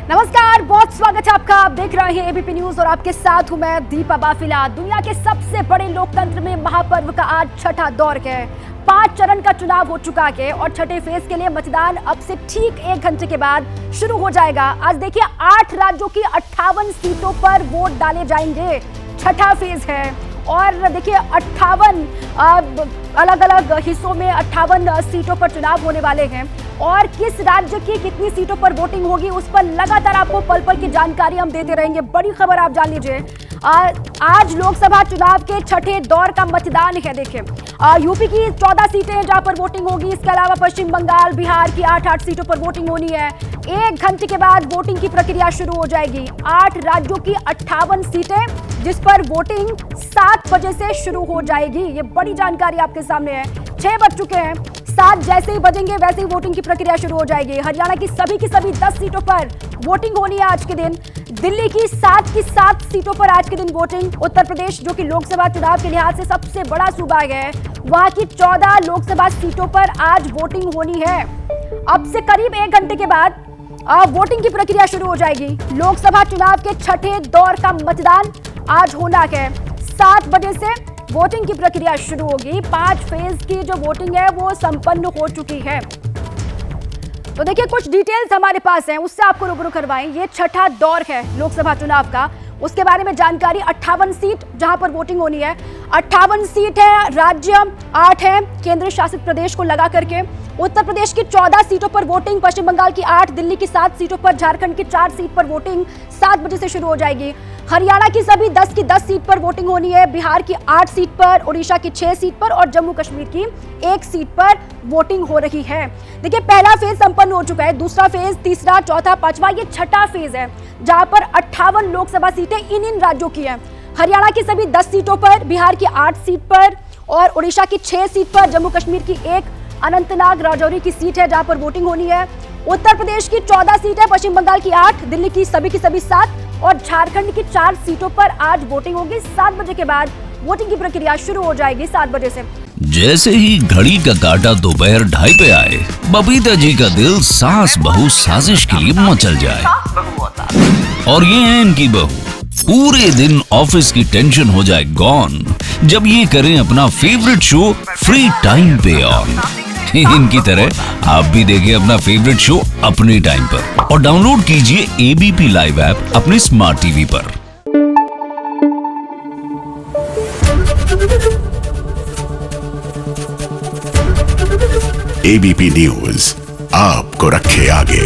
नमस्कार, बहुत स्वागत है आपका। आप देख रहे हैं एबीपी न्यूज और आपके साथ हूं मैं दीपा बाफिला। दुनिया के सबसे बड़े लोकतंत्र में महापर्व का आज छठा दौर है। 5 चरण का चुनाव हो चुका है और छठे फेज के लिए मतदान अब से ठीक 1 घंटे के बाद शुरू हो जाएगा। आज देखिए 8 राज्यों की 58 सीटों पर वोट डाले जाएंगे। छठा फेज है और देखिए 58 अलग अलग हिस्सों में 58 सीटों पर चुनाव होने वाले हैं और किस राज्य की कितनी सीटों पर वोटिंग होगी उस पर लगातार आपको पल पल की जानकारी हम देते रहेंगे। बड़ी खबर आप जान लीजिए, आज लोकसभा चुनाव के छठे दौर का मतदान है। देखिए यूपी की 14 सीटें जहां पर वोटिंग होगी, इसके अलावा पश्चिम बंगाल, बिहार की 8 सीटों पर वोटिंग होनी है। 1 घंटे के बाद वोटिंग की प्रक्रिया शुरू हो जाएगी। 8 राज्यों की 58 सीटें जिस पर वोटिंग 7 बजे से शुरू हो जाएगी। ये बड़ी जानकारी आपके सामने है। 6 बज चुके हैं, 7 जैसे ही बजेंगे वैसे ही वोटिंग की प्रक्रिया शुरू हो जाएगी। हरियाणा की सभी 10 सीटों पर वोटिंग होनी है आज के दिन। दिल्ली की 7 सीटों पर आज के दिन वोटिंग। उत्तर प्रदेश जो कि लोकसभा चुनाव के लिहाज से सबसे बड़ा सूबा है, वहां की 14 लोकसभा सीटों पर आज वोटिंग होनी है। अब से करीब 1 घंटे के बाद वोटिंग की प्रक्रिया शुरू हो जाएगी। लोकसभा चुनाव के छठे दौर का मतदान आज होना है। 7 बजे से वोटिंग की प्रक्रिया शुरू होगी। 5 फेज की जो वोटिंग है वो संपन्न हो चुकी है। तो देखिए कुछ डिटेल्स हमारे पास हैं, उससे आपको रूबरू करवाएं। ये छठा दौर है लोकसभा चुनाव का, उसके बारे में जानकारी। 58 सीट जहां पर वोटिंग होनी है, 58 सीट है, राज्य 8 है केंद्र शासित प्रदेश को लगा करके। उत्तर प्रदेश की 14 सीटों पर वोटिंग, पश्चिम बंगाल की 8, दिल्ली की 7 सीटों पर, झारखंड की 4 सीट पर वोटिंग 7 बजे से शुरू हो जाएगी। हरियाणा की सभी 10 सीट पर वोटिंग होनी है। बिहार की 8 सीट पर, उड़ीसा की 6 सीट पर और जम्मू कश्मीर की 1 सीट पर वोटिंग हो रही है। देखिए पहला फेज संपन्न हो चुका है, दूसरा फेज, तीसरा, चौथा, पांचवा, ये छठा फेज है जहां पर 58 लोकसभा सीटें इन राज्यों की है। हरियाणा की सभी 10 सीटों पर, बिहार की 8 सीट पर और उड़ीसा की 6 सीट पर, जम्मू कश्मीर की 1, अनंतनाग राजौरी की सीट है जहां पर वोटिंग होनी है। उत्तर प्रदेश की 14 सीट है, पश्चिम बंगाल की 8, दिल्ली की सभी 7 और झारखंड की 4 सीटों पर आज वोटिंग होगी। 7 बजे के बाद वोटिंग की प्रक्रिया शुरू हो जाएगी। 7 बजे से जैसे ही घड़ी का काटा दोपहर 2:30 पे आए, बबीता जी का दिल सास बहू साजिश के लिए मचल जाए। और ये है इनकी बहू, पूरे दिन ऑफिस की टेंशन हो जाए गॉन जब ये करें अपना फेवरेट शो फ्री टाइम पे ऑन। इनकी तरह आप भी देखिए अपना फेवरेट शो अपने टाइम पर और डाउनलोड कीजिए एबीपी लाइव ऐप अपने स्मार्ट टीवी पर। एबीपी न्यूज आपको रखे आगे।